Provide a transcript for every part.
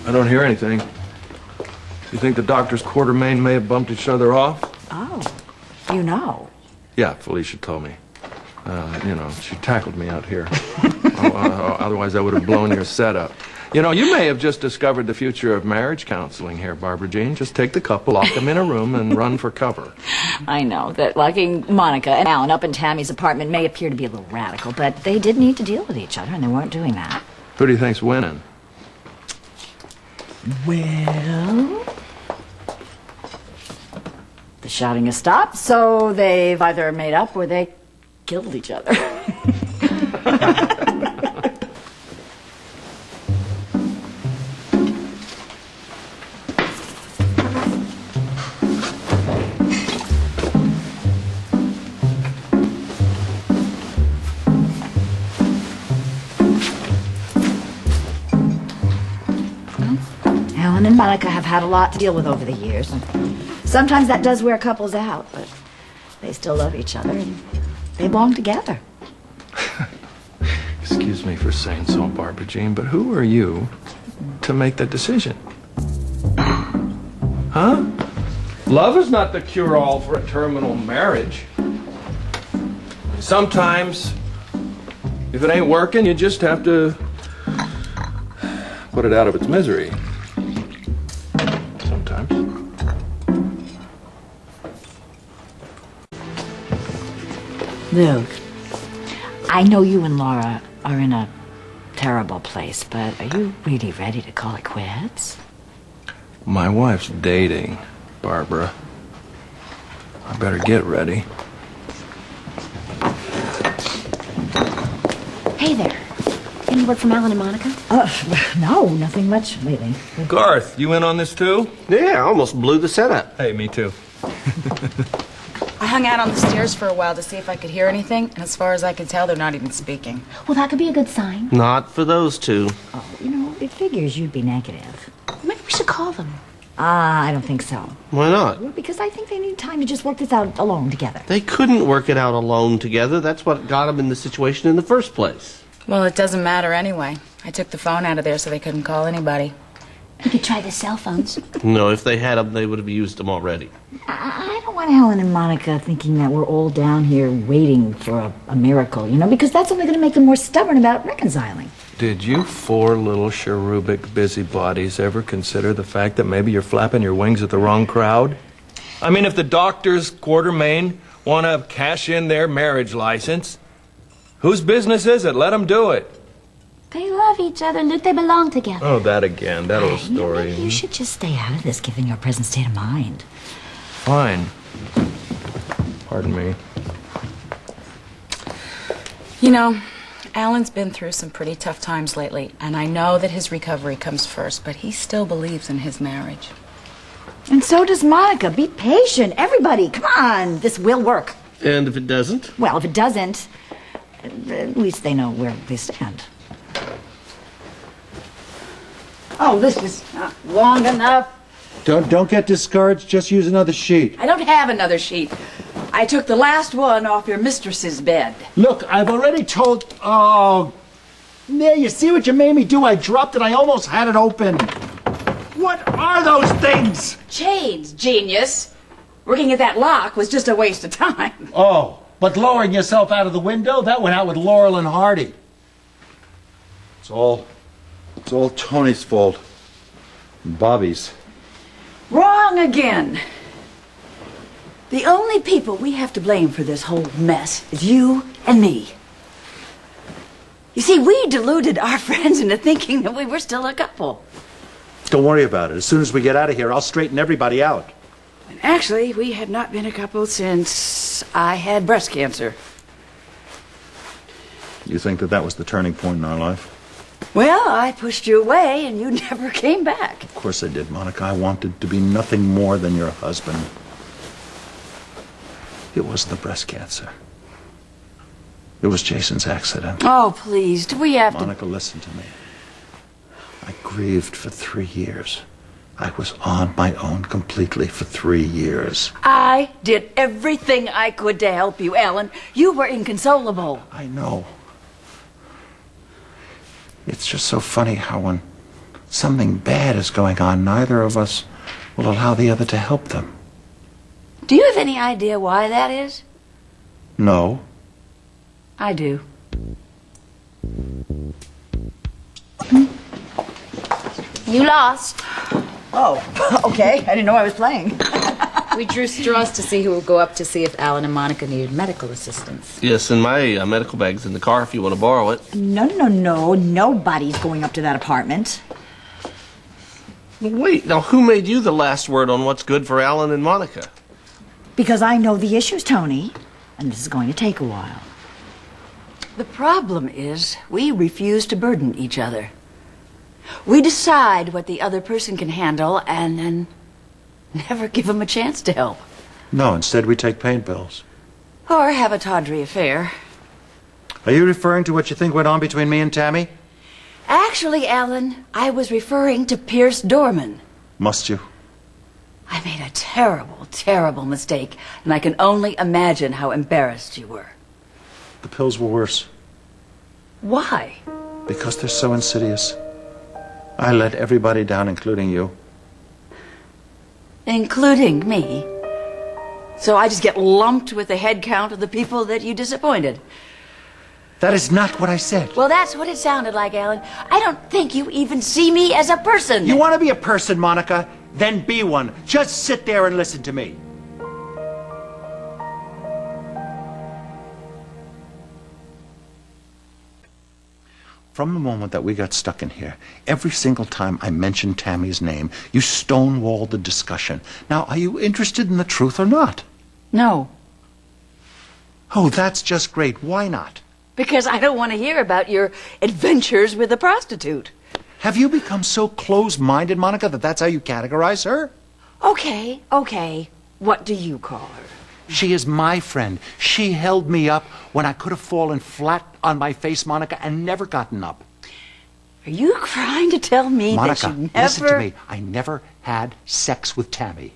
I don't hear anything. You think the doctor's Quartermaine may have bumped each other off? Oh, you know. Yeah, Felicia told me. You know, she tackled me out here. Otherwise, I would have blown your setup. You know, you may have just discovered the future of marriage counseling here, Barbra Jean. Just take the couple, lock them in a room, and run for cover. I know that locking Monica and Alan up in Tammy's apartment may appear to be a little radical, but they did need to deal with each other, and they weren't doing that. Who do you think's winning? Well, the shouting has stopped, so they've either made up or they killed each other. Alan and Monica have had a lot to deal with over the years, and sometimes that does wear couples out, but they still love each other, and they belong together. Excuse me for saying so, Barbra Jean, but who are you to make that decision? Huh? Love is not the cure-all for a terminal marriage. Sometimes, if it ain't working, you just have to put it out of its misery. Sometimes. Luke, I know you and Laura are in a terrible place, but are you really ready to call it quits? My wife's dating, Barbara. I better get ready. Hey there. Any word from Alan and Monica? No, nothing much lately. Garth, you in on this too? Yeah, I almost blew the setup. Hey, me too. I hung out on the stairs for a while to see if I could hear anything, and as far as I can tell, they're not even speaking. Well, that could be a good sign. Not for those two. Oh, you know, it figures you'd be negative. Maybe we should call them. I don't think so. Why not? Well, because I think they need time to just work this out alone together. They couldn't work it out alone together. That's what got them in the situation in the first place. Well, it doesn't matter anyway. I took the phone out of there so they couldn't call anybody. We could try the cell phones. No, if they had them, they would have used them already. I don't want Alan and Monica thinking that we're all down here waiting for a miracle, you know, because that's only going to make them more stubborn about reconciling. Did you four little cherubic busybodies ever consider the fact that maybe you're flapping your wings at the wrong crowd? I mean, if the doctors, Quartermaine, want to cash in their marriage license, whose business is it? Let them do it. They love each other, Luke. They belong together. Oh, that again. That old You know, story. maybe you should just stay out of this, given your present state of mind. Fine. Pardon me. You know, Alan's been through some pretty tough times lately, and I know that his recovery comes first, but he still believes in his marriage. And so does Monica. Be patient. Everybody, come on. This will work. And if it doesn't? Well, if it doesn't, at least they know where they stand. Oh, this is not long enough. Don't get discouraged. Just use another sheet. I don't have another sheet. I took the last one off your mistress's bed. Look, I've already told... Oh... Yeah, you see what you made me do? I dropped it. I almost had it open. What are those things? Chains, genius. Working at that lock was just a waste of time. Oh, but lowering yourself out of the window? That went out with Laurel and Hardy. It's all Tony's fault. And Bobbie's. Wrong again. The only people we have to blame for this whole mess is you and me. You see, we deluded our friends into thinking that we were still a couple. Don't worry about it. As soon as we get out of here, I'll straighten everybody out. And actually, we have not been a couple since I had breast cancer. You think that was the turning point in our life? Well, I pushed you away and you never came back. Of course I did, Monica. I wanted to be nothing more than your husband. It wasn't the breast cancer. It was Jason's accident. Oh, please, do we have Monica, listen to me. I grieved for 3 years. I was on my own completely for 3 years. I did everything I could to help you, Alan. You were inconsolable. I know. It's just so funny how when something bad is going on, neither of us will allow the other to help them. Do you have any idea why that is? No. I do. You lost. Oh, okay. I didn't know I was playing. We drew straws to see who would go up to see if Alan and Monica needed medical assistance. Yes, and my medical bag's in the car if you want to borrow it. No. Nobody's going up to that apartment. Wait, now who made you the last word on what's good for Alan and Monica? Because I know the issues, Tony. And this is going to take a while. The problem is we refuse to burden each other. We decide what the other person can handle and then never give them a chance to help. No, instead we take pain pills. Or have a tawdry affair. Are you referring to what you think went on between me and Tammy? Actually, Alan, I was referring to Pierce Dorman. Must you? I made a terrible, terrible mistake, and I can only imagine how embarrassed you were. The pills were worse. Why? Because they're so insidious. I let everybody down, including you. Including me. So I just get lumped with the head count of the people that you disappointed. That is not what I said. Well, that's what it sounded like, Alan. I don't think you even see me as a person. You want to be a person, Monica? Then be one. Just sit there and listen to me. From the moment that we got stuck in here, every single time I mentioned Tammy's name, you stonewalled the discussion. Now, are you interested in the truth or not? No, Oh, that's just great. Why not? because I don't want to hear about your adventures with a prostitute. Have you become so closed-minded, Monica, that that's how you categorize her? Okay. What do you call her? She is my friend. She held me up when I could have fallen flat on my face, Monica, and never gotten up. Are you trying to tell me Monica, that you never... listen to me. I never had sex with Tammy.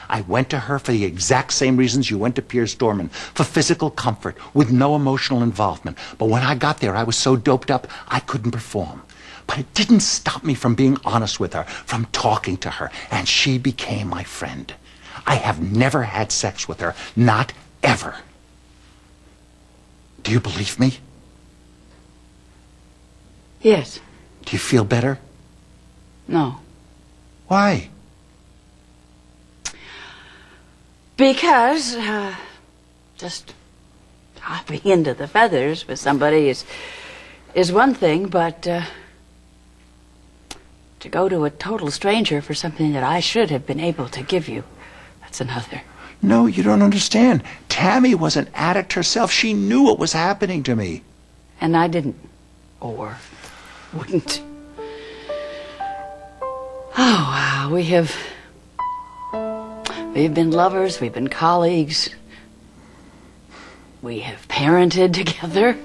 I went to her for the exact same reasons you went to Pierce Dorman, for physical comfort, with no emotional involvement. But when I got there, I was so doped up, I couldn't perform. But it didn't stop me from being honest with her, from talking to her, and she became my friend. I have never had sex with her, not ever. Do you believe me? Yes. Do you feel better? No. Why? Because, just hopping into the feathers with somebody is one thing, but to go to a total stranger for something that I should have been able to give you, that's another. No, you don't understand. Tammy was an addict herself. She knew what was happening to me. And I didn't. Or wouldn't. Oh, wow. We've been lovers. We've been colleagues. We have parented together.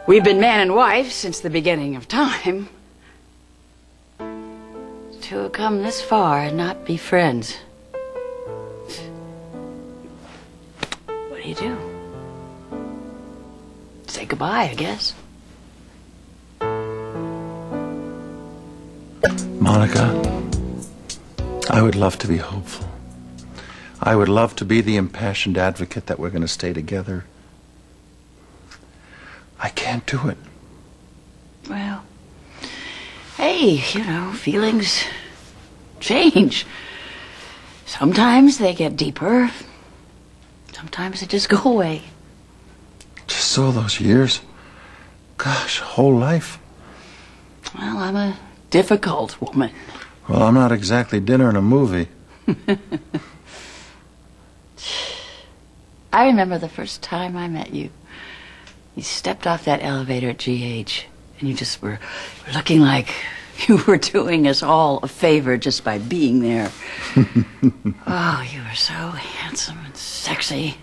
We've been man and wife since the beginning of time. To have come this far and not be friends. What do you do? Say goodbye, I guess. Monica, I would love to be hopeful. I would love to be the impassioned advocate that we're going to stay together. I can't do it. Well, hey, feelings change. Sometimes they get deeper. Sometimes they just go away. Just all those years. Gosh, whole life. Well, I'm a difficult woman. Well, I'm not exactly dinner in a movie. I remember the first time I met you. You stepped off that elevator at GH, and you just were looking like you were doing us all a favor just by being there. Oh, you were so handsome and sexy.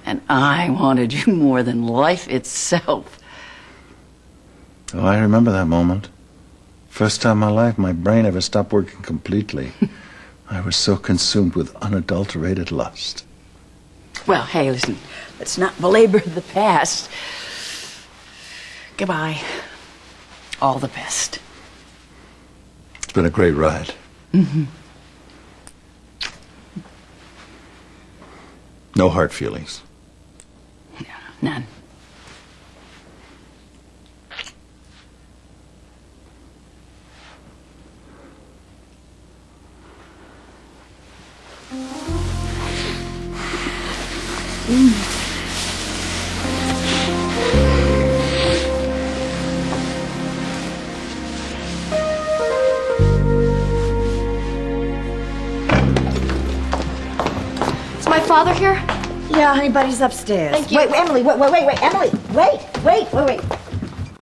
And I wanted you more than life itself. Oh, I remember that moment. First time in my life, my brain ever stopped working completely. I was so consumed with unadulterated lust. Well, hey, listen, let's not belabor the past. Goodbye. all the best. It's been a great ride. Mm-hmm. No hard feelings. No, none. Is my father here? Yeah, honey, buddy's upstairs. Thank you. Wait, Emily, wait, Emily, wait.